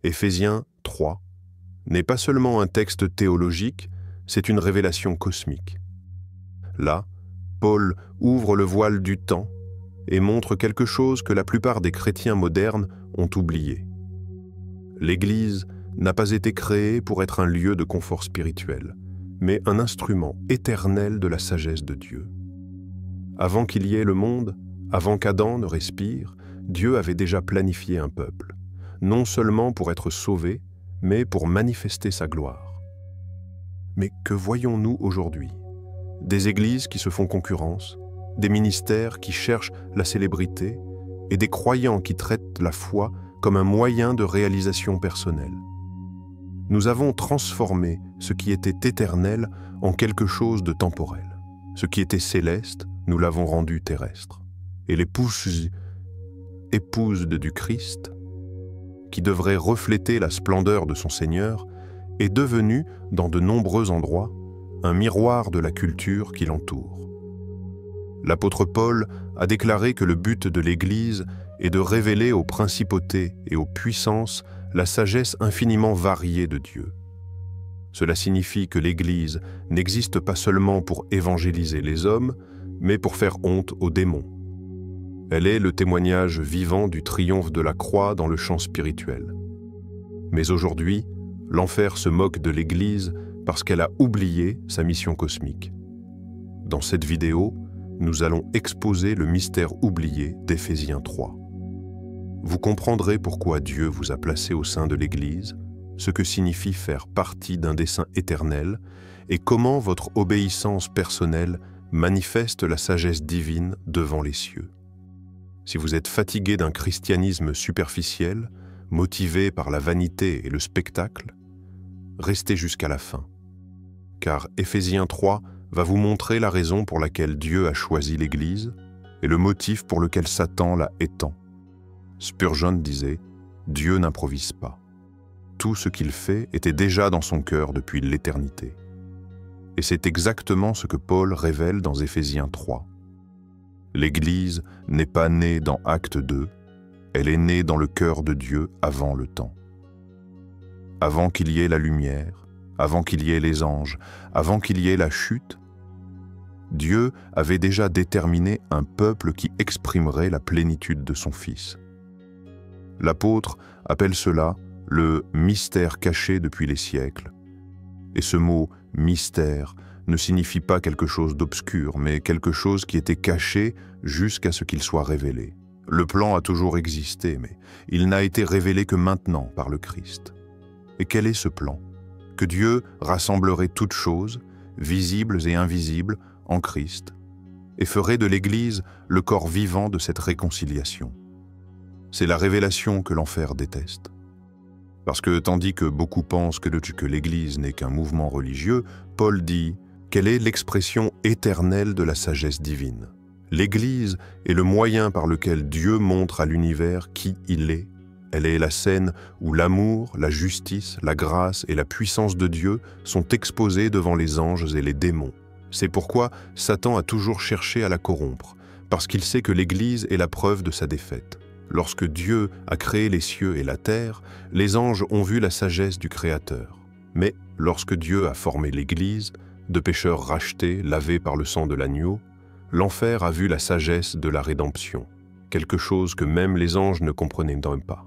Éphésiens 3 n'est pas seulement un texte théologique, c'est une révélation cosmique. Là, Paul ouvre le voile du temps et montre quelque chose que la plupart des chrétiens modernes ont oublié. L'Église n'a pas été créée pour être un lieu de confort spirituel, mais un instrument éternel de la sagesse de Dieu. Avant qu'il y ait le monde, avant qu'Adam ne respire, Dieu avait déjà planifié un peuple, non seulement pour être sauvé, mais pour manifester sa gloire. Mais que voyons-nous aujourd'hui? Des églises qui se font concurrence, des ministères qui cherchent la célébrité et des croyants qui traitent la foi comme un moyen de réalisation personnelle. Nous avons transformé ce qui était éternel en quelque chose de temporel. Ce qui était céleste, nous l'avons rendu terrestre. Et l'épouse du Christ, qui devrait refléter la splendeur de son Seigneur, est devenue, dans de nombreux endroits, un miroir de la culture qui l'entoure. L'apôtre Paul a déclaré que le but de l'Église est de révéler aux principautés et aux puissances la sagesse infiniment variée de Dieu. Cela signifie que l'Église n'existe pas seulement pour évangéliser les hommes, mais pour faire honte aux démons. Elle est le témoignage vivant du triomphe de la croix dans le champ spirituel. Mais aujourd'hui, l'enfer se moque de l'Église parce qu'elle a oublié sa mission cosmique. Dans cette vidéo, nous allons exposer le mystère oublié d'Éphésiens 3. Vous comprendrez pourquoi Dieu vous a placé au sein de l'Église, ce que signifie faire partie d'un dessein éternel et comment votre obéissance personnelle manifeste la sagesse divine devant les cieux. Si vous êtes fatigué d'un christianisme superficiel, motivé par la vanité et le spectacle, restez jusqu'à la fin. Car Éphésiens 3 va vous montrer la raison pour laquelle Dieu a choisi l'Église et le motif pour lequel Satan la étend. Spurgeon disait « Dieu n'improvise pas ». Tout ce qu'il fait était déjà dans son cœur depuis l'éternité. Et c'est exactement ce que Paul révèle dans Éphésiens 3. L'Église n'est pas née dans Acte 2, elle est née dans le cœur de Dieu avant le temps. Avant qu'il y ait la lumière, avant qu'il y ait les anges, avant qu'il y ait la chute, Dieu avait déjà déterminé un peuple qui exprimerait la plénitude de son Fils. L'apôtre appelle cela le mystère caché depuis les siècles. Et ce mot « mystère » ne signifie pas quelque chose d'obscur, mais quelque chose qui était caché jusqu'à ce qu'il soit révélé. Le plan a toujours existé, mais il n'a été révélé que maintenant par le Christ. Et quel est ce plan? Que Dieu rassemblerait toutes choses, visibles et invisibles, en Christ, et ferait de l'Église le corps vivant de cette réconciliation. C'est la révélation que l'enfer déteste. Parce que tandis que beaucoup pensent que l'Église n'est qu'un mouvement religieux, Paul dit « Quelle est l'expression éternelle de la sagesse divine ?» L'Église est le moyen par lequel Dieu montre à l'univers qui il est. Elle est la scène où l'amour, la justice, la grâce et la puissance de Dieu sont exposés devant les anges et les démons. C'est pourquoi Satan a toujours cherché à la corrompre, parce qu'il sait que l'Église est la preuve de sa défaite. Lorsque Dieu a créé les cieux et la terre, les anges ont vu la sagesse du Créateur. Mais lorsque Dieu a formé l'Église, de pécheurs rachetés, lavés par le sang de l'agneau, l'enfer a vu la sagesse de la rédemption, quelque chose que même les anges ne comprenaient même pas.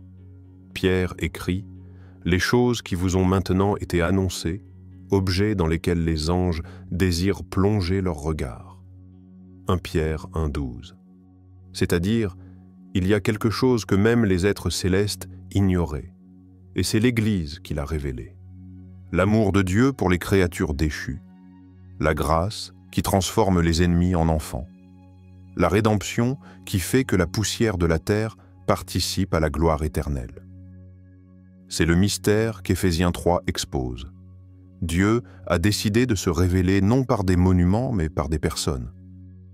Pierre écrit « Les choses qui vous ont maintenant été annoncées, objets dans lesquels les anges désirent plonger leur regard. » 1 Pierre 1,12. C'est-à-dire, il y a quelque chose que même les êtres célestes ignoraient, et c'est l'Église qui l'a révélé. L'amour de Dieu pour les créatures déchues, la grâce qui transforme les ennemis en enfants, la rédemption qui fait que la poussière de la terre participe à la gloire éternelle. C'est le mystère qu'Éphésiens 3 expose. Dieu a décidé de se révéler non par des monuments, mais par des personnes.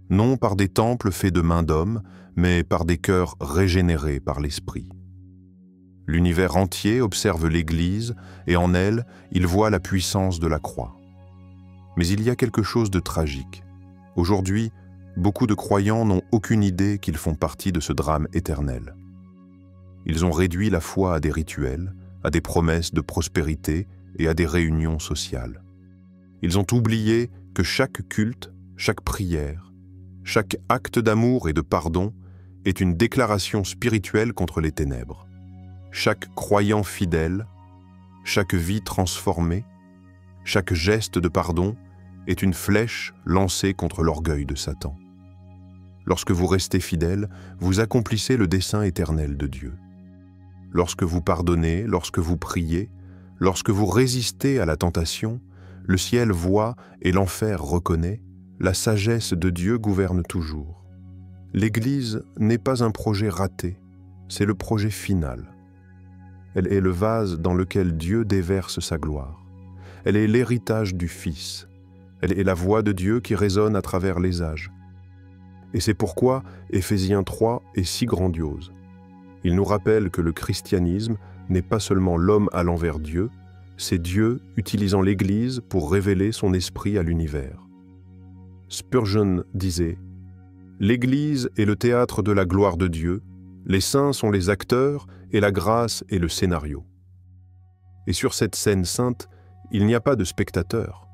Non par des temples faits de mains d'hommes, mais par des cœurs régénérés par l'Esprit. L'univers entier observe l'Église et en elle, il voit la puissance de la croix. Mais il y a quelque chose de tragique. Aujourd'hui, beaucoup de croyants n'ont aucune idée qu'ils font partie de ce drame éternel. Ils ont réduit la foi à des rituels, à des promesses de prospérité et à des réunions sociales. Ils ont oublié que chaque culte, chaque prière, chaque acte d'amour et de pardon est une déclaration spirituelle contre les ténèbres. Chaque croyant fidèle, chaque vie transformée, chaque geste de pardon est une flèche lancée contre l'orgueil de Satan. Lorsque vous restez fidèle, vous accomplissez le dessein éternel de Dieu. Lorsque vous pardonnez, lorsque vous priez, lorsque vous résistez à la tentation, le ciel voit et l'enfer reconnaît, la sagesse de Dieu gouverne toujours. L'Église n'est pas un projet raté, c'est le projet final. Elle est le vase dans lequel Dieu déverse sa gloire. Elle est l'héritage du Fils. Elle est la voix de Dieu qui résonne à travers les âges. Et c'est pourquoi Éphésiens 3 est si grandiose. Il nous rappelle que le christianisme n'est pas seulement l'homme allant vers Dieu, c'est Dieu utilisant l'Église pour révéler son esprit à l'univers. Spurgeon disait « L'Église est le théâtre de la gloire de Dieu, les saints sont les acteurs et la grâce est le scénario. » Et sur cette scène sainte, il n'y a pas de spectateurs.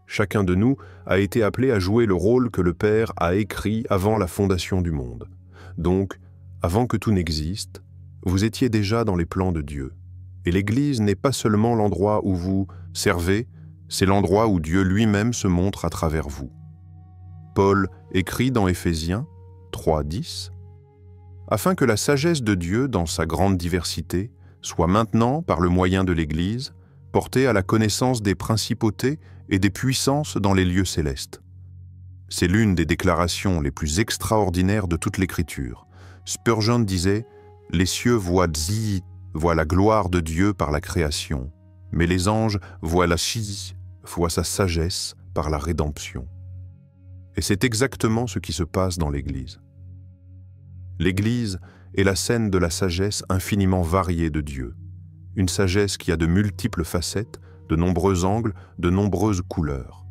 Chacun de nous a été appelé à jouer le rôle que le Père a écrit avant la fondation du monde. Donc, avant que tout n'existe, vous étiez déjà dans les plans de Dieu. Et l'Église n'est pas seulement l'endroit où vous servez, c'est l'endroit où Dieu lui-même se montre à travers vous. Paul écrit dans Éphésiens 3:10 « Afin que la sagesse de Dieu, dans sa grande diversité, soit maintenant, par le moyen de l'Église, portée à la connaissance des principautés et des puissances dans les lieux célestes. » C'est l'une des déclarations les plus extraordinaires de toute l'Écriture. Spurgeon disait « Les cieux voient la gloire de Dieu par la création, mais les anges voient voient sa sagesse par la rédemption. » Et c'est exactement ce qui se passe dans l'Église. L'Église est la scène de la sagesse infiniment variée de Dieu, une sagesse qui a de multiples facettes, de nombreux angles, de nombreuses couleurs.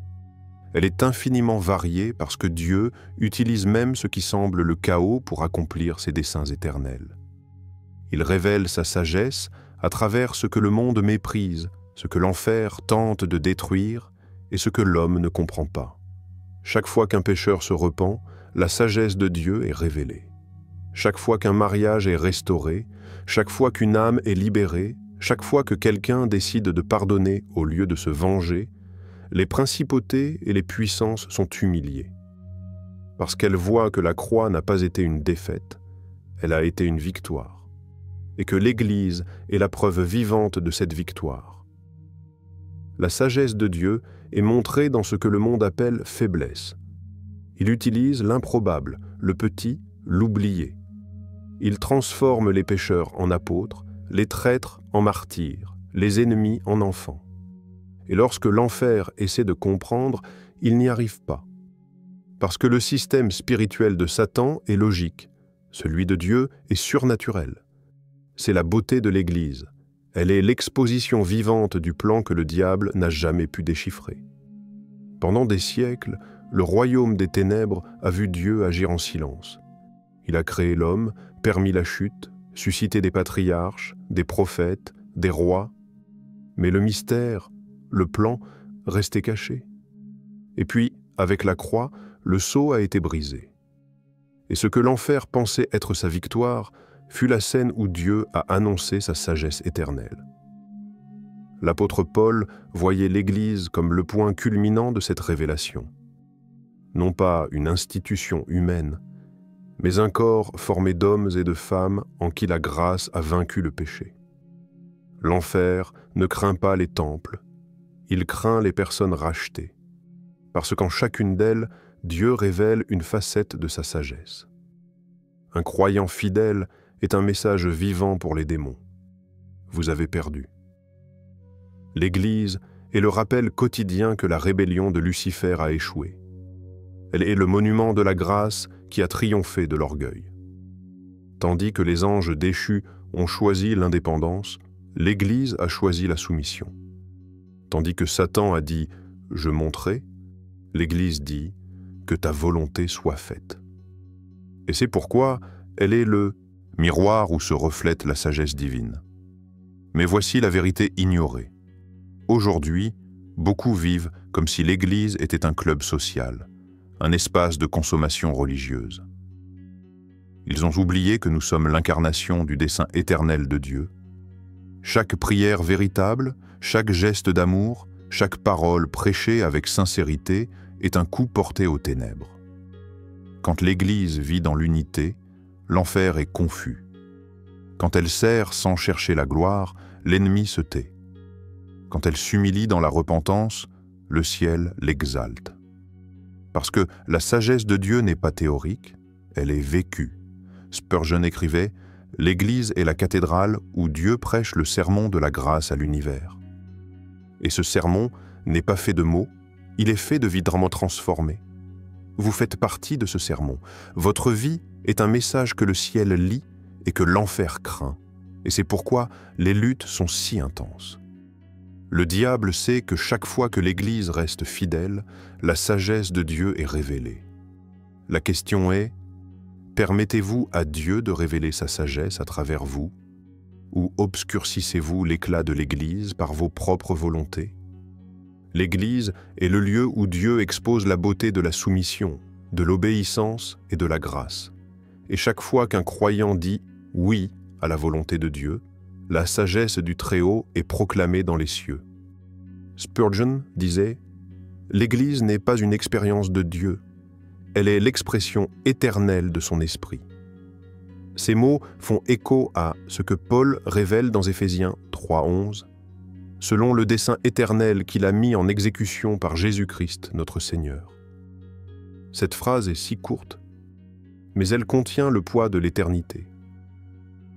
Elle est infiniment variée parce que Dieu utilise même ce qui semble le chaos pour accomplir ses desseins éternels. Il révèle sa sagesse à travers ce que le monde méprise, ce que l'enfer tente de détruire et ce que l'homme ne comprend pas. Chaque fois qu'un pécheur se repent, la sagesse de Dieu est révélée. Chaque fois qu'un mariage est restauré, chaque fois qu'une âme est libérée, chaque fois que quelqu'un décide de pardonner au lieu de se venger, les principautés et les puissances sont humiliées. Parce qu'elles voient que la croix n'a pas été une défaite, elle a été une victoire, et que l'Église est la preuve vivante de cette victoire. La sagesse de Dieu est montrée dans ce que le monde appelle faiblesse. Il utilise l'improbable, le petit, l'oublié. Il transforme les pécheurs en apôtres, les traîtres en martyrs, les ennemis en enfants. Et lorsque l'enfer essaie de comprendre, il n'y arrive pas. Parce que le système spirituel de Satan est logique, celui de Dieu est surnaturel. C'est la beauté de l'Église. Elle est l'exposition vivante du plan que le diable n'a jamais pu déchiffrer. Pendant des siècles, le royaume des ténèbres a vu Dieu agir en silence. Il a créé l'homme, permis la chute, suscité des patriarches, des prophètes, des rois. Mais le mystère, le plan, restait caché. Et puis, avec la croix, le sceau a été brisé. Et ce que l'enfer pensait être sa victoire fut la scène où Dieu a annoncé sa sagesse éternelle. L'apôtre Paul voyait l'Église comme le point culminant de cette révélation. Non pas une institution humaine, mais un corps formé d'hommes et de femmes en qui la grâce a vaincu le péché. L'enfer ne craint pas les temples, il craint les personnes rachetées, parce qu'en chacune d'elles, Dieu révèle une facette de sa sagesse. Un croyant fidèle est un message vivant pour les démons. Vous avez perdu. L'Église est le rappel quotidien que la rébellion de Lucifer a échoué. Elle est le monument de la grâce qui a triomphé de l'orgueil. Tandis que les anges déchus ont choisi l'indépendance, l'Église a choisi la soumission. Tandis que Satan a dit « Je monterai », l'Église dit « Que ta volonté soit faite ». Et c'est pourquoi elle est le miroir où se reflète la sagesse divine. Mais voici la vérité ignorée. Aujourd'hui, beaucoup vivent comme si l'Église était un club social, un espace de consommation religieuse. Ils ont oublié que nous sommes l'incarnation du dessein éternel de Dieu. Chaque prière véritable, chaque geste d'amour, chaque parole prêchée avec sincérité est un coup porté aux ténèbres. Quand l'Église vit dans l'unité, l'enfer est confus. Quand elle sert sans chercher la gloire, l'ennemi se tait. Quand elle s'humilie dans la repentance, le ciel l'exalte. Parce que la sagesse de Dieu n'est pas théorique, elle est vécue. Spurgeon écrivait « L'Église est la cathédrale où Dieu prêche le sermon de la grâce à l'univers. » Et ce sermon n'est pas fait de mots, il est fait de vies vraiment transformées. Vous faites partie de ce sermon. Votre vie est un message que le ciel lit et que l'enfer craint. Et c'est pourquoi les luttes sont si intenses. Le diable sait que chaque fois que l'Église reste fidèle, la sagesse de Dieu est révélée. La question est, permettez-vous à Dieu de révéler sa sagesse à travers vous, ou obscurcissez-vous l'éclat de l'Église par vos propres volontés? L'Église est le lieu où Dieu expose la beauté de la soumission, de l'obéissance et de la grâce. Et chaque fois qu'un croyant dit « oui » à la volonté de Dieu, la sagesse du Très-Haut est proclamée dans les cieux. Spurgeon disait « L'Église n'est pas une expérience de Dieu, elle est l'expression éternelle de son esprit. » Ces mots font écho à ce que Paul révèle dans Éphésiens 3:11, selon le dessein éternel qu'il a mis en exécution par Jésus-Christ, notre Seigneur. Cette phrase est si courte, mais elle contient le poids de l'éternité.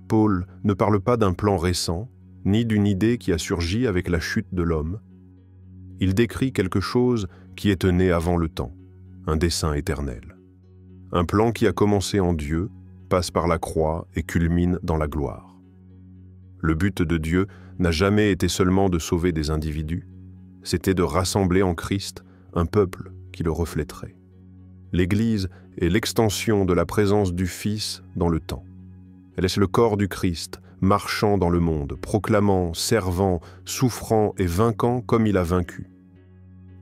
Paul ne parle pas d'un plan récent, ni d'une idée qui a surgi avec la chute de l'homme. Il décrit quelque chose qui est né avant le temps, un dessein éternel. Un plan qui a commencé en Dieu, passe par la croix et culmine dans la gloire. Le but de Dieu n'a jamais été seulement de sauver des individus, c'était de rassembler en Christ un peuple qui le reflèterait. L'Église est l'extension de la présence du Fils dans le temps. Elle est le corps du Christ, marchant dans le monde, proclamant, servant, souffrant et vainquant comme il a vaincu.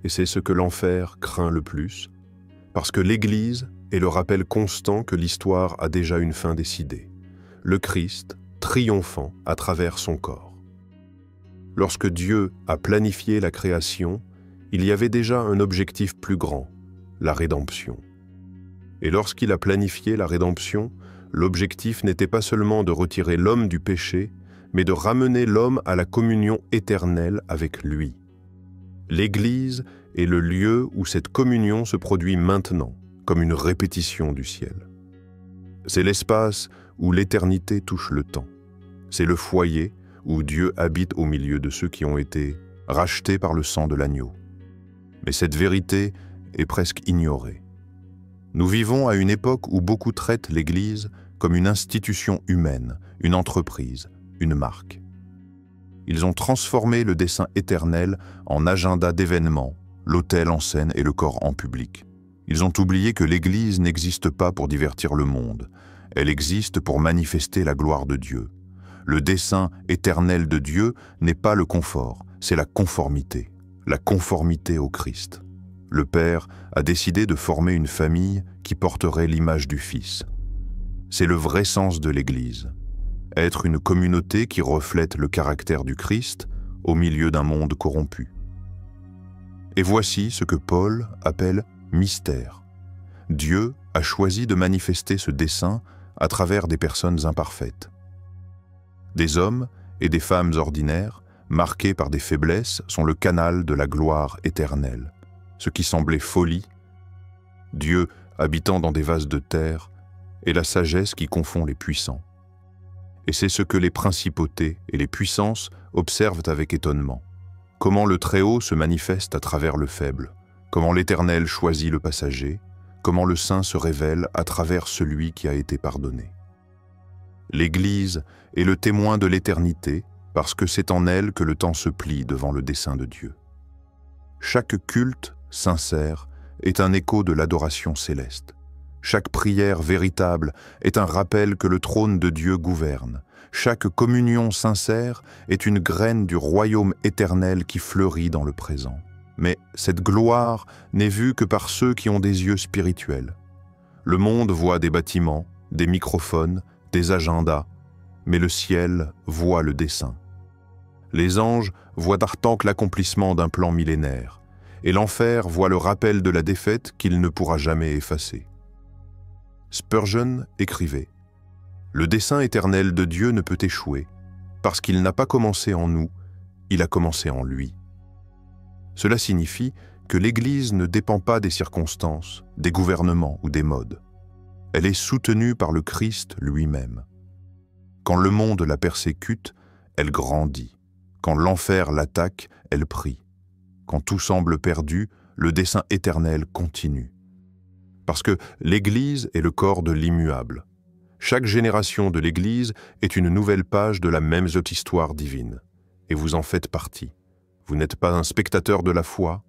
Et c'est ce que l'enfer craint le plus, parce que l'Église est le rappel constant que l'histoire a déjà une fin décidée. Le Christ triomphant à travers son corps. Lorsque Dieu a planifié la création, il y avait déjà un objectif plus grand, la rédemption. Et lorsqu'il a planifié la rédemption, l'objectif n'était pas seulement de retirer l'homme du péché, mais de ramener l'homme à la communion éternelle avec lui. L'Église est le lieu où cette communion se produit maintenant, comme une répétition du ciel. C'est l'espace où l'éternité touche le temps. C'est le foyer où Dieu habite au milieu de ceux qui ont été rachetés par le sang de l'agneau. Mais cette vérité est presque ignorée. Nous vivons à une époque où beaucoup traitent l'Église comme une institution humaine, une entreprise, une marque. Ils ont transformé le dessein éternel en agenda d'événements, l'autel en scène et le corps en public. Ils ont oublié que l'Église n'existe pas pour divertir le monde. Elle existe pour manifester la gloire de Dieu. Le dessein éternel de Dieu n'est pas le confort, c'est la conformité au Christ. Le Père a décidé de former une famille qui porterait l'image du Fils. C'est le vrai sens de l'Église. Être une communauté qui reflète le caractère du Christ au milieu d'un monde corrompu. Et voici ce que Paul appelle mystère. Dieu a choisi de manifester ce dessein à travers des personnes imparfaites. Des hommes et des femmes ordinaires, marqués par des faiblesses, sont le canal de la gloire éternelle. Ce qui semblait folie, Dieu habitant dans des vases de terre, est la sagesse qui confond les puissants. Et c'est ce que les principautés et les puissances observent avec étonnement. Comment le Très-Haut se manifeste à travers le faible, comment l'Éternel choisit le passager, comment le Saint se révèle à travers celui qui a été pardonné. L'Église est le témoin de l'éternité parce que c'est en elle que le temps se plie devant le dessein de Dieu. Chaque culte sincère est un écho de l'adoration céleste. Chaque prière véritable est un rappel que le trône de Dieu gouverne. Chaque communion sincère est une graine du royaume éternel qui fleurit dans le présent. Mais cette gloire n'est vue que par ceux qui ont des yeux spirituels. Le monde voit des bâtiments, des microphones, des agendas, mais le ciel voit le dessein. Les anges voient d'Artanque l'accomplissement d'un plan millénaire, et l'enfer voit le rappel de la défaite qu'il ne pourra jamais effacer. Spurgeon écrivait « Le dessein éternel de Dieu ne peut échouer, parce qu'il n'a pas commencé en nous, il a commencé en lui. » Cela signifie que l'Église ne dépend pas des circonstances, des gouvernements ou des modes. Elle est soutenue par le Christ lui-même. Quand le monde la persécute, elle grandit. Quand l'enfer l'attaque, elle prie. Quand tout semble perdu, le dessein éternel continue. Parce que l'Église est le corps de l'immuable. Chaque génération de l'Église est une nouvelle page de la même histoire divine. Et vous en faites partie. Vous n'êtes pas un spectateur de la foi,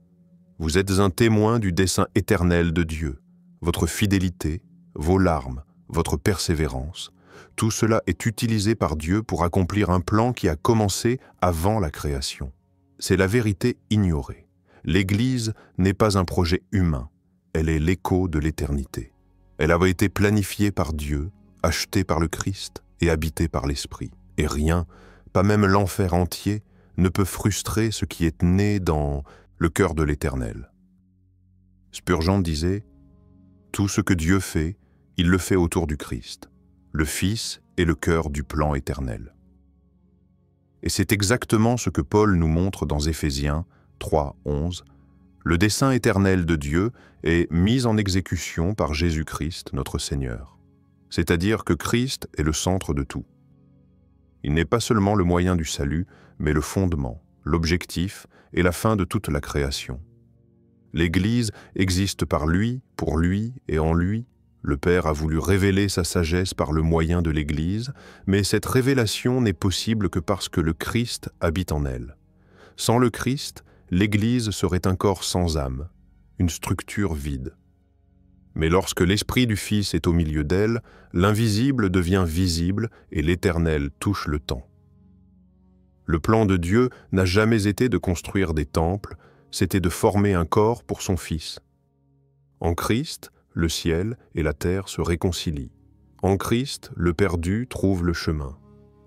vous êtes un témoin du dessein éternel de Dieu. Votre fidélité, vos larmes, votre persévérance, tout cela est utilisé par Dieu pour accomplir un plan qui a commencé avant la création. C'est la vérité ignorée. L'Église n'est pas un projet humain, elle est l'écho de l'éternité. Elle avait été planifiée par Dieu, achetée par le Christ et habitée par l'Esprit. Et rien, pas même l'enfer entier, ne peut frustrer ce qui est né dans le cœur de l'Éternel. Spurgeon disait « Tout ce que Dieu fait, il le fait autour du Christ. Le Fils est le cœur du plan éternel. » Et c'est exactement ce que Paul nous montre dans Éphésiens 3, 11. Le dessein éternel de Dieu est mis en exécution par Jésus-Christ, notre Seigneur. C'est-à-dire que Christ est le centre de tout. Il n'est pas seulement le moyen du salut, mais le fondement, l'objectif et la fin de toute la création. L'Église existe par lui, pour lui et en lui. Le Père a voulu révéler sa sagesse par le moyen de l'Église, mais cette révélation n'est possible que parce que le Christ habite en elle. Sans le Christ, l'Église serait un corps sans âme, une structure vide. Mais lorsque l'Esprit du Fils est au milieu d'elle, l'invisible devient visible et l'Éternel touche le temps. Le plan de Dieu n'a jamais été de construire des temples, c'était de former un corps pour son Fils. En Christ, le ciel et la terre se réconcilient. En Christ, le perdu trouve le chemin.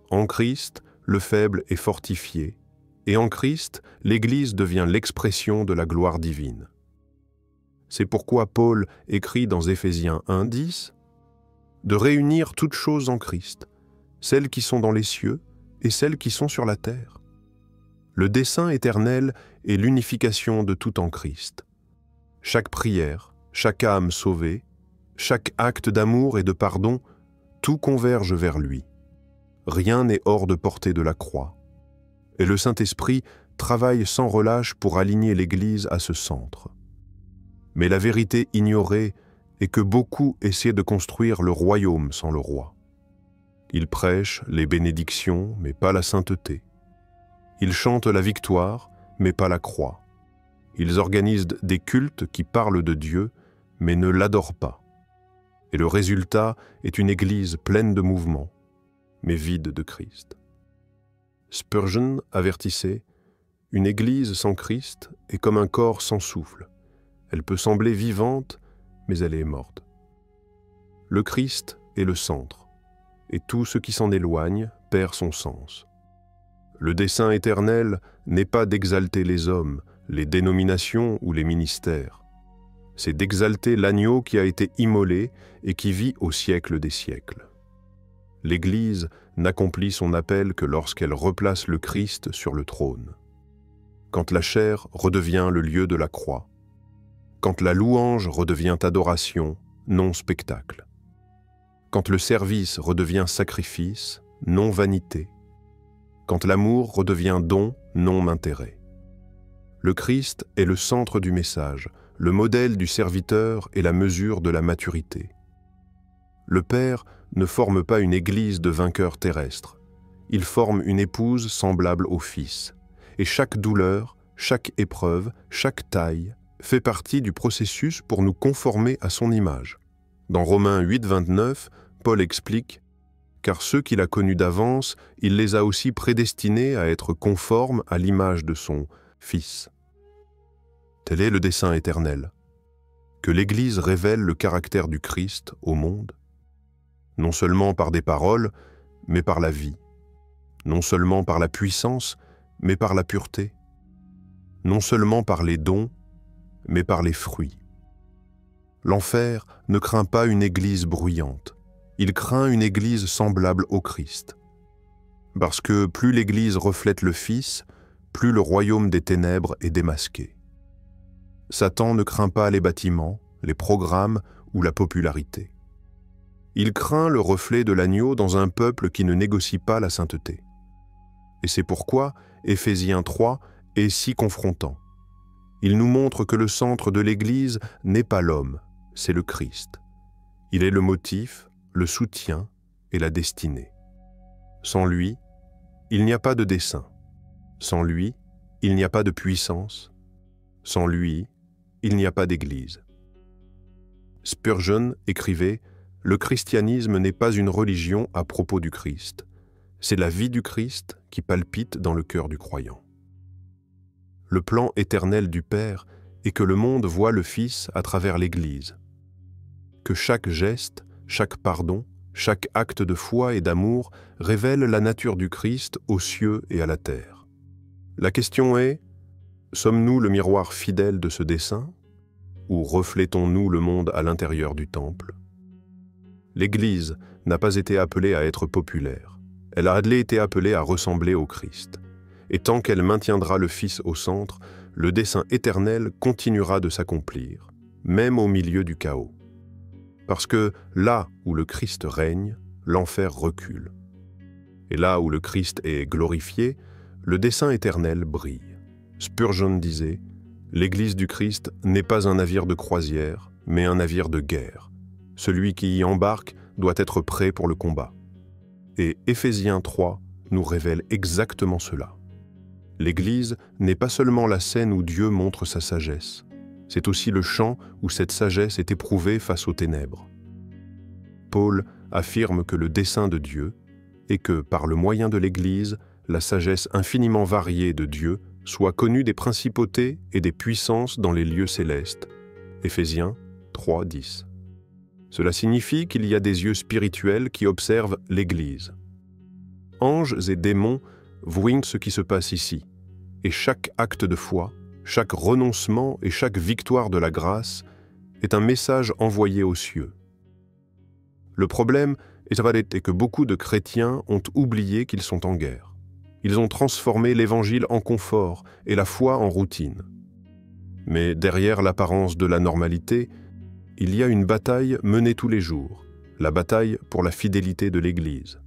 En Christ, le faible est fortifié. Et en Christ, l'Église devient l'expression de la gloire divine. C'est pourquoi Paul écrit dans Éphésiens 1:10 de réunir toutes choses en Christ, celles qui sont dans les cieux et celles qui sont sur la terre. Le dessein éternel est l'unification de tout en Christ. Chaque prière, chaque âme sauvée, chaque acte d'amour et de pardon, tout converge vers lui. Rien n'est hors de portée de la croix. Et le Saint-Esprit travaille sans relâche pour aligner l'Église à ce centre. Mais la vérité ignorée est que beaucoup essaient de construire le royaume sans le roi. Ils prêchent les bénédictions, mais pas la sainteté. Ils chantent la victoire, mais pas la croix. Ils organisent des cultes qui parlent de Dieu, mais ne l'adorent pas. Et le résultat est une Église pleine de mouvements, mais vide de Christ. Spurgeon avertissait « Une Église sans Christ est comme un corps sans souffle. Elle peut sembler vivante, mais elle est morte. » Le Christ est le centre, et tout ce qui s'en éloigne perd son sens. Le dessein éternel n'est pas d'exalter les hommes, les dénominations ou les ministères. C'est d'exalter l'agneau qui a été immolé et qui vit au siècle des siècles. L'Église n'accomplit son appel que lorsqu'elle replace le Christ sur le trône. Quand la chair redevient le lieu de la croix. Quand la louange redevient adoration, non spectacle. Quand le service redevient sacrifice, non vanité. Quand l'amour redevient don, non intérêt. Le Christ est le centre du message, le modèle du serviteur et la mesure de la maturité. Le Père ne forme pas une église de vainqueurs terrestres. Il forme une épouse semblable au Fils. Et chaque douleur, chaque épreuve, chaque taille fait partie du processus pour nous conformer à son image. Dans Romains 8, 29, Paul explique « Car ceux qu'il a connus d'avance, il les a aussi prédestinés à être conformes à l'image de son Fils. » Tel est le dessein éternel, que l'Église révèle le caractère du Christ au monde, non seulement par des paroles, mais par la vie, non seulement par la puissance, mais par la pureté, non seulement par les dons, mais par les fruits. L'enfer ne craint pas une Église bruyante, il craint une Église semblable au Christ. Parce que plus l'Église reflète le Fils, plus le royaume des ténèbres est démasqué. Satan ne craint pas les bâtiments, les programmes ou la popularité. Il craint le reflet de l'agneau dans un peuple qui ne négocie pas la sainteté. Et c'est pourquoi Éphésiens 3 est si confrontant. Il nous montre que le centre de l'Église n'est pas l'homme, c'est le Christ. Il est le motif, le soutien et la destinée. Sans lui, il n'y a pas de dessein. Sans lui, il n'y a pas de puissance. Sans lui, il n'y a pas d'Église. Spurgeon écrivait « Le christianisme n'est pas une religion à propos du Christ. C'est la vie du Christ qui palpite dans le cœur du croyant. » Le plan éternel du Père est que le monde voit le Fils à travers l'Église. Que chaque geste, chaque pardon, chaque acte de foi et d'amour révèle la nature du Christ aux cieux et à la terre. La question est, sommes-nous le miroir fidèle de ce dessein, ou reflétons-nous le monde à l'intérieur du temple? L'Église n'a pas été appelée à être populaire, elle a été appelée à ressembler au Christ. Et tant qu'elle maintiendra le Fils au centre, le dessein éternel continuera de s'accomplir, même au milieu du chaos. Parce que là où le Christ règne, l'enfer recule. Et là où le Christ est glorifié, le dessein éternel brille. Spurgeon disait « L'Église du Christ n'est pas un navire de croisière, mais un navire de guerre. Celui qui y embarque doit être prêt pour le combat. » Et Éphésiens 3 nous révèle exactement cela. L'Église n'est pas seulement la scène où Dieu montre sa sagesse, c'est aussi le champ où cette sagesse est éprouvée face aux ténèbres. Paul affirme que le dessein de Dieu est que, par le moyen de l'Église, la sagesse infiniment variée de Dieu soit connue des principautés et des puissances dans les lieux célestes. Éphésiens 3, 10. Cela signifie qu'il y a des yeux spirituels qui observent l'Église. Anges et démons voient ce qui se passe ici, et chaque acte de foi, chaque renoncement et chaque victoire de la grâce est un message envoyé aux cieux. Le problème est que beaucoup de chrétiens ont oublié qu'ils sont en guerre. Ils ont transformé l'Évangile en confort et la foi en routine. Mais derrière l'apparence de la normalité, il y a une bataille menée tous les jours, la bataille pour la fidélité de l'Église.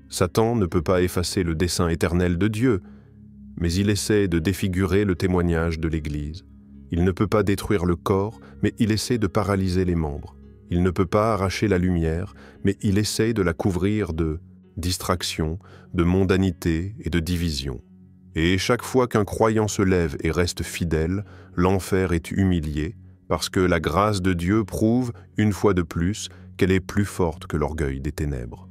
Satan ne peut pas effacer le dessein éternel de Dieu, mais il essaie de défigurer le témoignage de l'Église. Il ne peut pas détruire le corps, mais il essaie de paralyser les membres. Il ne peut pas arracher la lumière, mais il essaie de la couvrir de distraction, de mondanité et de division. Et chaque fois qu'un croyant se lève et reste fidèle, l'enfer est humilié, parce que la grâce de Dieu prouve, une fois de plus, qu'elle est plus forte que l'orgueil des ténèbres.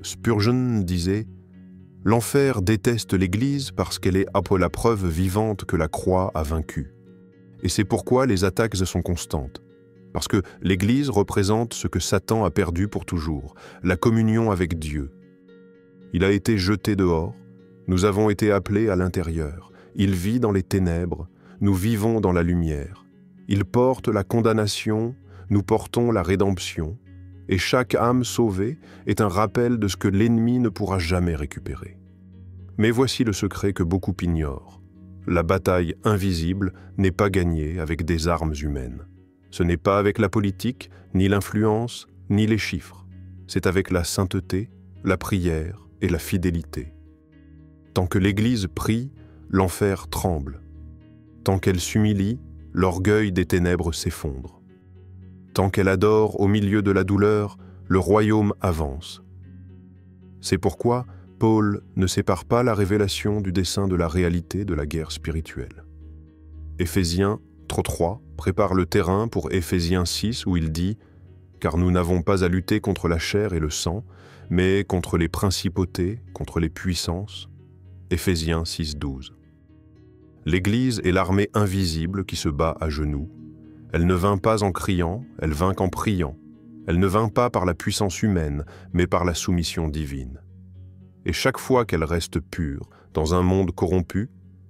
Spurgeon disait « L'enfer déteste l'Église parce qu'elle est la preuve vivante que la croix a vaincu. Et c'est pourquoi les attaques sont constantes. Parce que l'Église représente ce que Satan a perdu pour toujours, la communion avec Dieu. Il a été jeté dehors, nous avons été appelés à l'intérieur. Il vit dans les ténèbres, nous vivons dans la lumière. Il porte la condamnation, nous portons la rédemption. Et chaque âme sauvée est un rappel de ce que l'ennemi ne pourra jamais récupérer. Mais voici le secret que beaucoup ignorent. La bataille invisible n'est pas gagnée avec des armes humaines. Ce n'est pas avec la politique, ni l'influence, ni les chiffres. C'est avec la sainteté, la prière et la fidélité. Tant que l'Église prie, l'enfer tremble. Tant qu'elle s'humilie, l'orgueil des ténèbres s'effondre. Tant qu'elle adore au milieu de la douleur, le royaume avance. C'est pourquoi Paul ne sépare pas la révélation du dessein de la réalité de la guerre spirituelle. Éphésiens 3 prépare le terrain pour Éphésiens 6 où il dit car nous n'avons pas à lutter contre la chair et le sang, mais contre les principautés, contre les puissances. Éphésiens 6:12. L'Église est l'armée invisible qui se bat à genoux. Elle ne vint pas en criant, elle vint qu'en priant. Elle ne vint pas par la puissance humaine, mais par la soumission divine. Et chaque fois qu'elle reste pure, dans un monde corrompu,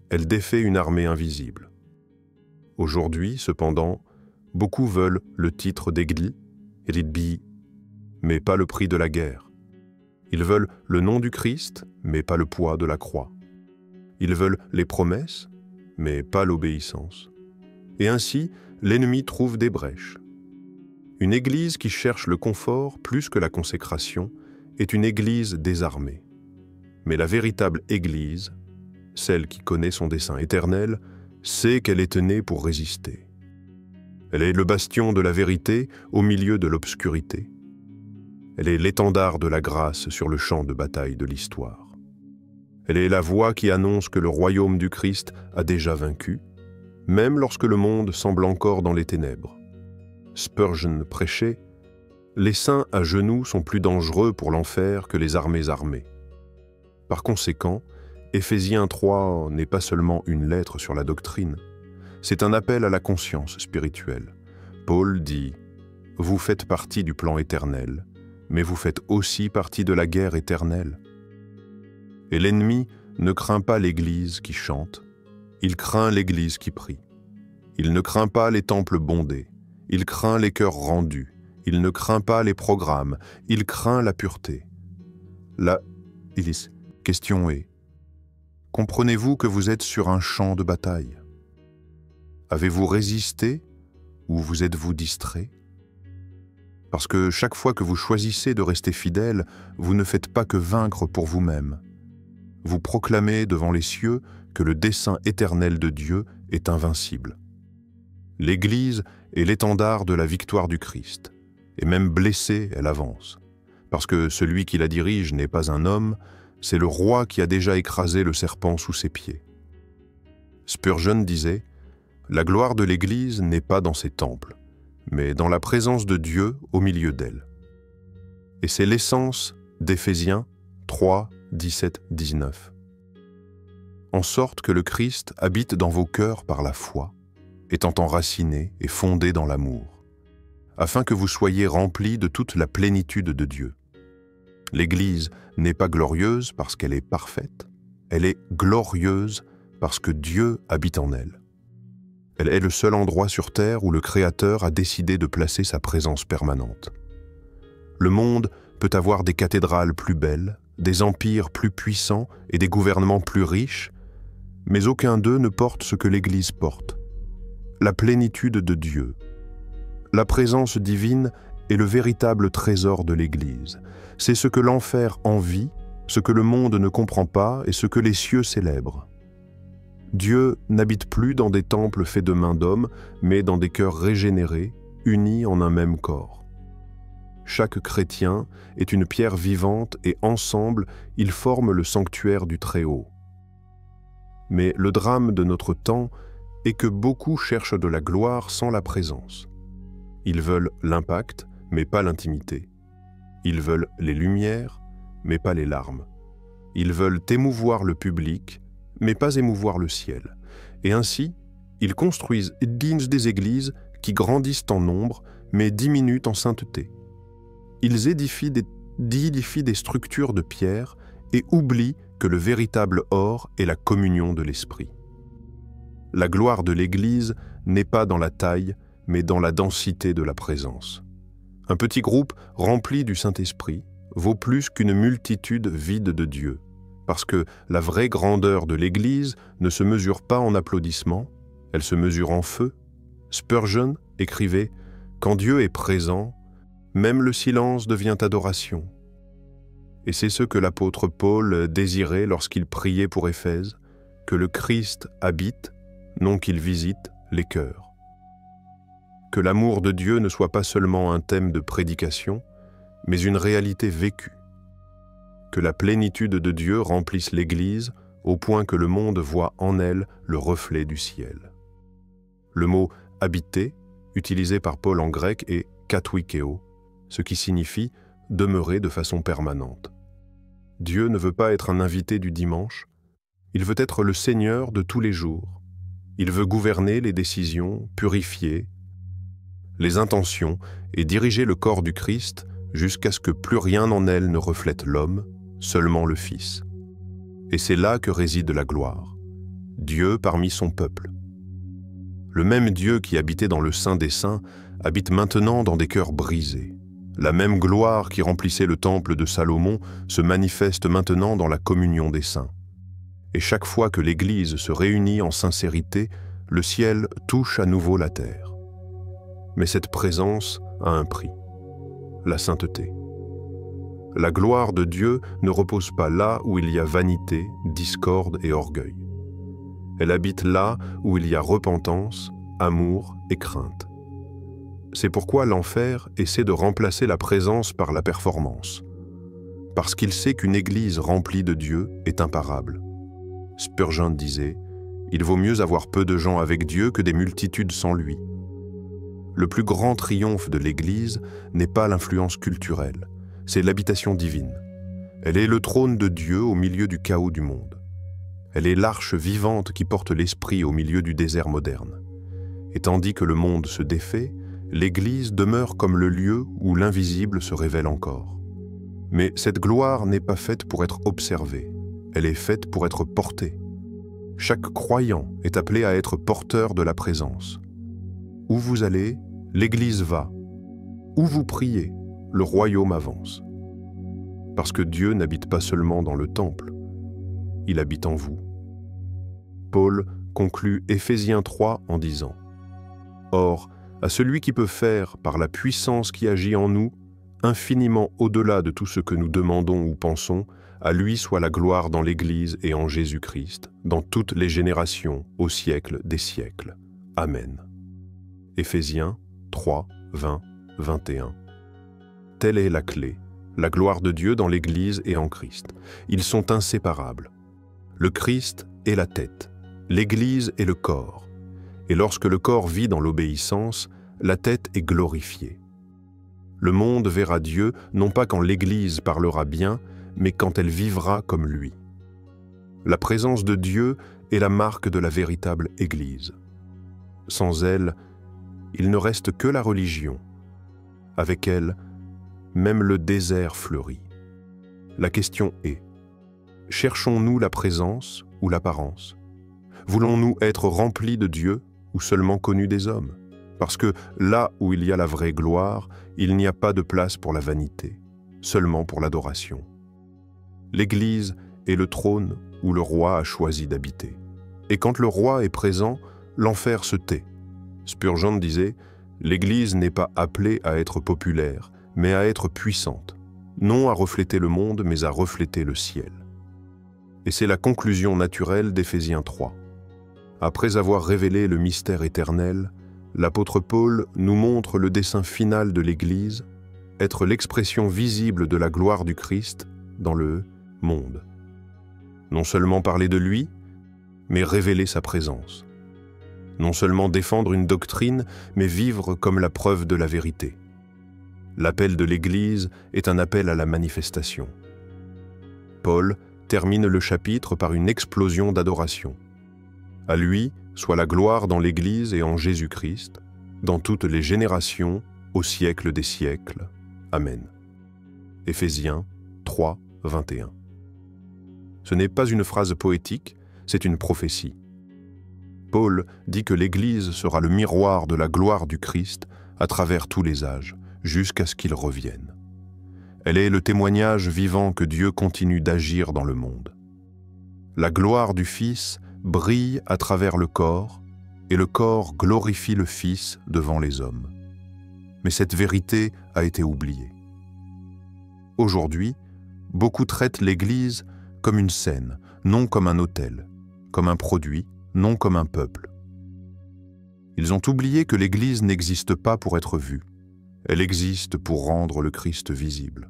elle défait une armée invisible. Aujourd'hui, cependant, beaucoup veulent le titre d'Église, mais pas le prix de la guerre. Ils veulent le nom du Christ, mais pas le poids de la croix. Ils veulent les promesses, mais pas l'obéissance. Et ainsi, l'ennemi trouve des brèches. Une Église qui cherche le confort plus que la consécration est une Église désarmée. Mais la véritable Église, celle qui connaît son dessein éternel, sait qu'elle est née pour résister. Elle est le bastion de la vérité au milieu de l'obscurité. Elle est l'étendard de la grâce sur le champ de bataille de l'histoire. Elle est la voix qui annonce que le royaume du Christ a déjà vaincu, même lorsque le monde semble encore dans les ténèbres. Spurgeon prêchait « Les saints à genoux sont plus dangereux pour l'enfer que les armées armées ». Par conséquent, Éphésiens 3 n'est pas seulement une lettre sur la doctrine, c'est un appel à la conscience spirituelle. Paul dit « Vous faites partie du plan éternel, mais vous faites aussi partie de la guerre éternelle. » Et l'ennemi ne craint pas l'Église qui chante, il craint l'Église qui prie. Il ne craint pas les temples bondés, il craint les cœurs rendus, il ne craint pas les programmes, il craint la pureté. La question est, comprenez-vous que vous êtes sur un champ de bataille? Avez-vous résisté ou vous êtes-vous distrait? Parce que chaque fois que vous choisissez de rester fidèle, vous ne faites pas que vaincre pour vous-même. Vous proclamez devant les cieux que le dessein éternel de Dieu est invincible. L'Église est l'étendard de la victoire du Christ, et même blessée, elle avance, parce que celui qui la dirige n'est pas un homme, c'est le roi qui a déjà écrasé le serpent sous ses pieds. Spurgeon disait « La gloire de l'Église n'est pas dans ses temples, mais dans la présence de Dieu au milieu d'elle. » Et c'est l'essence d'Éphésiens 3, 17-19. En sorte que le Christ habite dans vos cœurs par la foi, étant enraciné et fondé dans l'amour, afin que vous soyez remplis de toute la plénitude de Dieu. L'Église n'est pas glorieuse parce qu'elle est parfaite, elle est glorieuse parce que Dieu habite en elle. Elle est le seul endroit sur terre où le Créateur a décidé de placer sa présence permanente. Le monde peut avoir des cathédrales plus belles, des empires plus puissants et des gouvernements plus riches, mais aucun d'eux ne porte ce que l'Église porte, la plénitude de Dieu. La présence divine est le véritable trésor de l'Église. C'est ce que l'enfer envie, ce que le monde ne comprend pas et ce que les cieux célèbrent. Dieu n'habite plus dans des temples faits de mains d'hommes, mais dans des cœurs régénérés, unis en un même corps. Chaque chrétien est une pierre vivante et ensemble, ils forment le sanctuaire du Très-Haut. Mais le drame de notre temps est que beaucoup cherchent de la gloire sans la présence. Ils veulent l'impact, mais pas l'intimité. Ils veulent les lumières, mais pas les larmes. Ils veulent émouvoir le public, mais pas émouvoir le ciel. Et ainsi, ils construisent des églises qui grandissent en nombre, mais diminuent en sainteté. Ils édifient des structures de pierre et oublient que le véritable or est la communion de l'Esprit. La gloire de l'Église n'est pas dans la taille, mais dans la densité de la présence. Un petit groupe rempli du Saint-Esprit vaut plus qu'une multitude vide de Dieu, parce que la vraie grandeur de l'Église ne se mesure pas en applaudissements, elle se mesure en feu. Spurgeon écrivait « Quand Dieu est présent, même le silence devient adoration ». Et c'est ce que l'apôtre Paul désirait lorsqu'il priait pour Éphèse, que le Christ habite, non qu'il visite, les cœurs. Que l'amour de Dieu ne soit pas seulement un thème de prédication, mais une réalité vécue. Que la plénitude de Dieu remplisse l'Église au point que le monde voit en elle le reflet du ciel. Le mot « habiter », utilisé par Paul en grec, est « katouikeo », ce qui signifie demeurer de façon permanente. Dieu ne veut pas être un invité du dimanche, il veut être le Seigneur de tous les jours. Il veut gouverner les décisions, purifier les intentions et diriger le corps du Christ jusqu'à ce que plus rien en elle ne reflète l'homme, seulement le Fils. Et c'est là que réside la gloire, Dieu parmi son peuple. Le même Dieu qui habitait dans le Saint des Saints habite maintenant dans des cœurs brisés. La même gloire qui remplissait le temple de Salomon se manifeste maintenant dans la communion des saints. Et chaque fois que l'Église se réunit en sincérité, le ciel touche à nouveau la terre. Mais cette présence a un prix, la sainteté. La gloire de Dieu ne repose pas là où il y a vanité, discorde et orgueil. Elle habite là où il y a repentance, amour et crainte. C'est pourquoi l'enfer essaie de remplacer la présence par la performance, parce qu'il sait qu'une Église remplie de Dieu est imparable. Spurgeon disait « Il vaut mieux avoir peu de gens avec Dieu que des multitudes sans lui ». Le plus grand triomphe de l'Église n'est pas l'influence culturelle, c'est l'habitation divine. Elle est le trône de Dieu au milieu du chaos du monde. Elle est l'arche vivante qui porte l'esprit au milieu du désert moderne. Et tandis que le monde se défait, l'Église demeure comme le lieu où l'invisible se révèle encore. Mais cette gloire n'est pas faite pour être observée, elle est faite pour être portée. Chaque croyant est appelé à être porteur de la présence. Où vous allez, l'Église va. Où vous priez, le royaume avance. Parce que Dieu n'habite pas seulement dans le temple, il habite en vous. Paul conclut Éphésiens 3 en disant « Or, à celui qui peut faire, par la puissance qui agit en nous, infiniment au-delà de tout ce que nous demandons ou pensons, à lui soit la gloire dans l'Église et en Jésus-Christ, dans toutes les générations, au siècle des siècles. Amen. » Éphésiens 3, 20, 21. Telle est la clé, la gloire de Dieu dans l'Église et en Christ. Ils sont inséparables. Le Christ est la tête, l'Église est le corps. Et lorsque le corps vit dans l'obéissance, la tête est glorifiée. Le monde verra Dieu non pas quand l'Église parlera bien, mais quand elle vivra comme lui. La présence de Dieu est la marque de la véritable Église. Sans elle, il ne reste que la religion. Avec elle, même le désert fleurit. La question est, cherchons-nous la présence ou l'apparence? Voulons-nous être remplis de Dieu ou seulement connus des hommes? Parce que là où il y a la vraie gloire, il n'y a pas de place pour la vanité, seulement pour l'adoration. L'Église est le trône où le roi a choisi d'habiter. Et quand le roi est présent, l'enfer se tait. Spurgeon disait « L'Église n'est pas appelée à être populaire, mais à être puissante, non à refléter le monde, mais à refléter le ciel. » Et c'est la conclusion naturelle d'Éphésiens 3. Après avoir révélé le mystère éternel, l'apôtre Paul nous montre le dessein final de l'Église, être l'expression visible de la gloire du Christ dans le monde. Non seulement parler de lui, mais révéler sa présence. Non seulement défendre une doctrine, mais vivre comme la preuve de la vérité. L'appel de l'Église est un appel à la manifestation. Paul termine le chapitre par une explosion d'adoration. À lui soit la gloire dans l'Église et en Jésus-Christ, dans toutes les générations, au siècle des siècles. Amen. Éphésiens 3, 21. Ce n'est pas une phrase poétique, c'est une prophétie. Paul dit que l'Église sera le miroir de la gloire du Christ à travers tous les âges, jusqu'à ce qu'il revienne. Elle est le témoignage vivant que Dieu continue d'agir dans le monde. La gloire du Fils brille à travers le corps, et le corps glorifie le Fils devant les hommes. Mais cette vérité a été oubliée. Aujourd'hui, beaucoup traitent l'Église comme une scène, non comme un autel, comme un produit, non comme un peuple. Ils ont oublié que l'Église n'existe pas pour être vue. Elle existe pour rendre le Christ visible.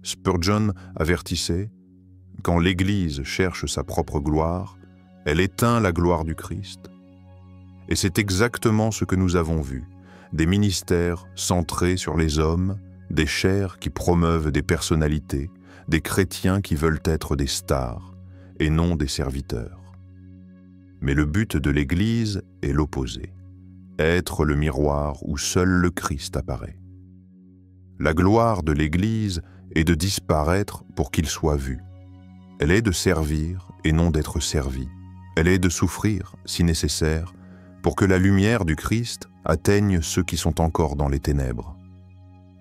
Spurgeon avertissait « Quand l'Église cherche sa propre gloire, elle éteint la gloire du Christ. » Et c'est exactement ce que nous avons vu, des ministères centrés sur les hommes des chairs qui promeuvent des personnalités, des chrétiens qui veulent être des stars et non des serviteurs. Mais le but de l'Église est l'opposé, être le miroir où seul le Christ apparaît. La gloire de l'Église est de disparaître pour qu'il soit vu. Elle est de servir et non d'être servie. Elle est de souffrir, si nécessaire, pour que la lumière du Christ atteigne ceux qui sont encore dans les ténèbres.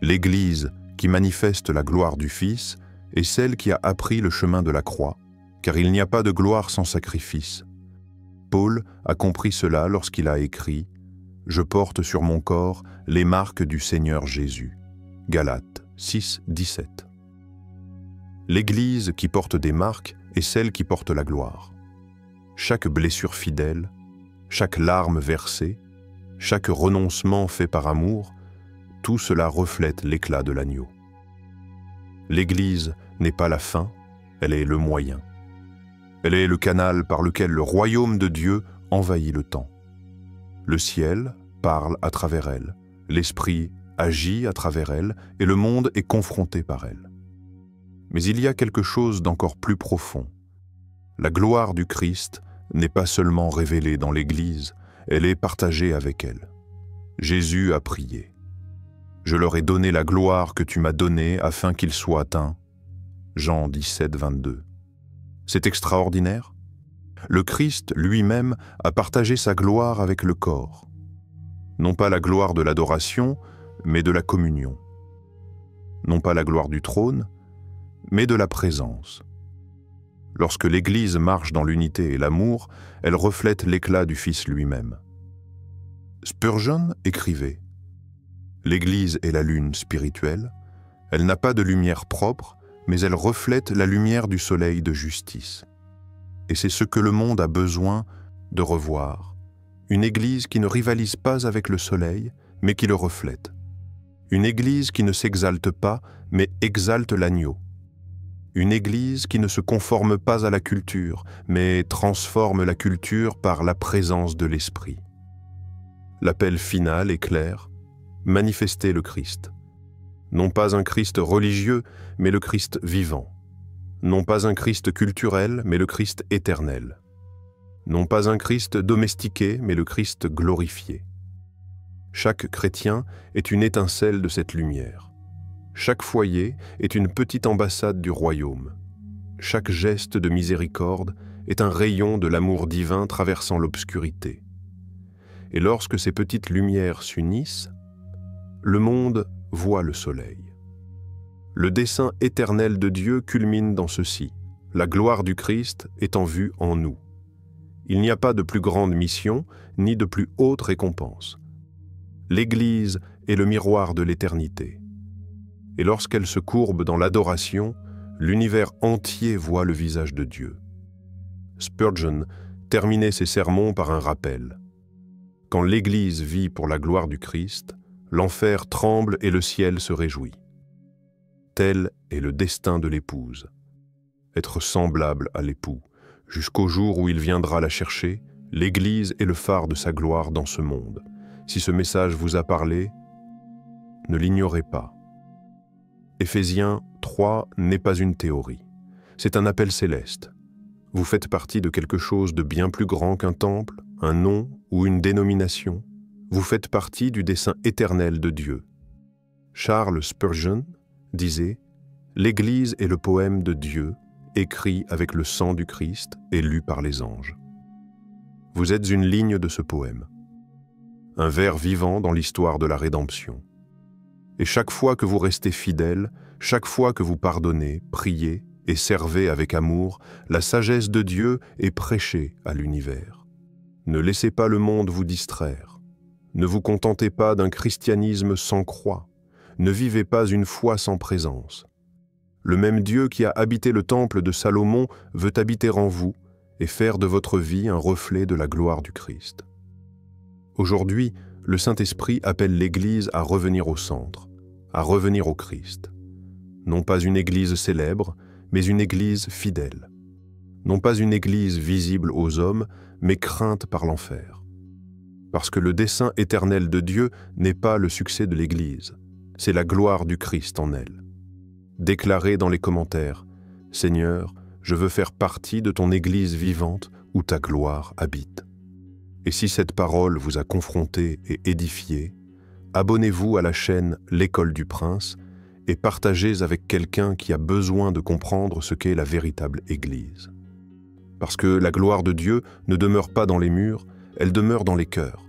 L'Église qui manifeste la gloire du Fils est celle qui a appris le chemin de la croix, car il n'y a pas de gloire sans sacrifice. Paul a compris cela lorsqu'il a écrit « Je porte sur mon corps les marques du Seigneur Jésus ». Galates 6, 17. L'Église qui porte des marques est celle qui porte la gloire. Chaque blessure fidèle, chaque larme versée, chaque renoncement fait par amour, tout cela reflète l'éclat de l'agneau. L'Église n'est pas la fin, elle est le moyen. Elle est le canal par lequel le royaume de Dieu envahit le temps. Le ciel parle à travers elle, l'Esprit agit à travers elle et le monde est confronté par elle. Mais il y a quelque chose d'encore plus profond. La gloire du Christ n'est pas seulement révélée dans l'Église, elle est partagée avec elle. Jésus a prié. « Je leur ai donné la gloire que tu m'as donnée afin qu'ils soient atteints. » Jean 17, 22. C'est extraordinaire. Le Christ lui-même a partagé sa gloire avec le corps. Non pas la gloire de l'adoration, mais de la communion. Non pas la gloire du trône, mais de la présence. Lorsque l'Église marche dans l'unité et l'amour, elle reflète l'éclat du Fils lui-même. Spurgeon écrivait « L'Église est la lune spirituelle, elle n'a pas de lumière propre, mais elle reflète la lumière du soleil de justice. Et c'est ce que le monde a besoin de revoir, une Église qui ne rivalise pas avec le soleil, mais qui le reflète. Une Église qui ne s'exalte pas, mais exalte l'agneau. Une Église qui ne se conforme pas à la culture, mais transforme la culture par la présence de l'Esprit. L'appel final est clair, manifester le Christ. Non pas un Christ religieux, mais le Christ vivant. Non pas un Christ culturel, mais le Christ éternel. Non pas un Christ domestiqué, mais le Christ glorifié. Chaque chrétien est une étincelle de cette lumière. Chaque foyer est une petite ambassade du royaume. Chaque geste de miséricorde est un rayon de l'amour divin traversant l'obscurité. Et lorsque ces petites lumières s'unissent, le monde voit le soleil. Le dessein éternel de Dieu culmine dans ceci. La gloire du Christ est en vue en nous. Il n'y a pas de plus grande mission, ni de plus haute récompense. L'Église est le miroir de l'éternité. Et lorsqu'elle se courbe dans l'adoration, l'univers entier voit le visage de Dieu. Spurgeon terminait ses sermons par un rappel. Quand l'Église vit pour la gloire du Christ, l'enfer tremble et le ciel se réjouit. Tel est le destin de l'épouse. Être semblable à l'époux, jusqu'au jour où il viendra la chercher, l'Église est le phare de sa gloire dans ce monde. Si ce message vous a parlé, ne l'ignorez pas. Éphésiens 3 n'est pas une théorie. C'est un appel céleste. Vous faites partie de quelque chose de bien plus grand qu'un temple, un nom ou une dénomination. Vous faites partie du dessein éternel de Dieu. Charles Spurgeon disait « L'Église est le poème de Dieu, écrit avec le sang du Christ et lu par les anges. » Vous êtes une ligne de ce poème, un vers vivant dans l'histoire de la rédemption. Et chaque fois que vous restez fidèle, chaque fois que vous pardonnez, priez et servez avec amour, la sagesse de Dieu est prêchée à l'univers. Ne laissez pas le monde vous distraire. Ne vous contentez pas d'un christianisme sans croix. Ne vivez pas une foi sans présence. Le même Dieu qui a habité le temple de Salomon veut habiter en vous et faire de votre vie un reflet de la gloire du Christ. Aujourd'hui, le Saint-Esprit appelle l'Église à revenir au centre, à revenir au Christ. Non pas une Église célèbre, mais une Église fidèle. Non pas une Église visible aux hommes, mais crainte par l'enfer. Parce que le dessein éternel de Dieu n'est pas le succès de l'Église, c'est la gloire du Christ en elle. Déclarez dans les commentaires, « Seigneur, je veux faire partie de ton Église vivante où ta gloire habite. » Et si cette parole vous a confronté et édifié, abonnez-vous à la chaîne L'École du Prince et partagez avec quelqu'un qui a besoin de comprendre ce qu'est la véritable Église. Parce que la gloire de Dieu ne demeure pas dans les murs, elle demeure dans les cœurs.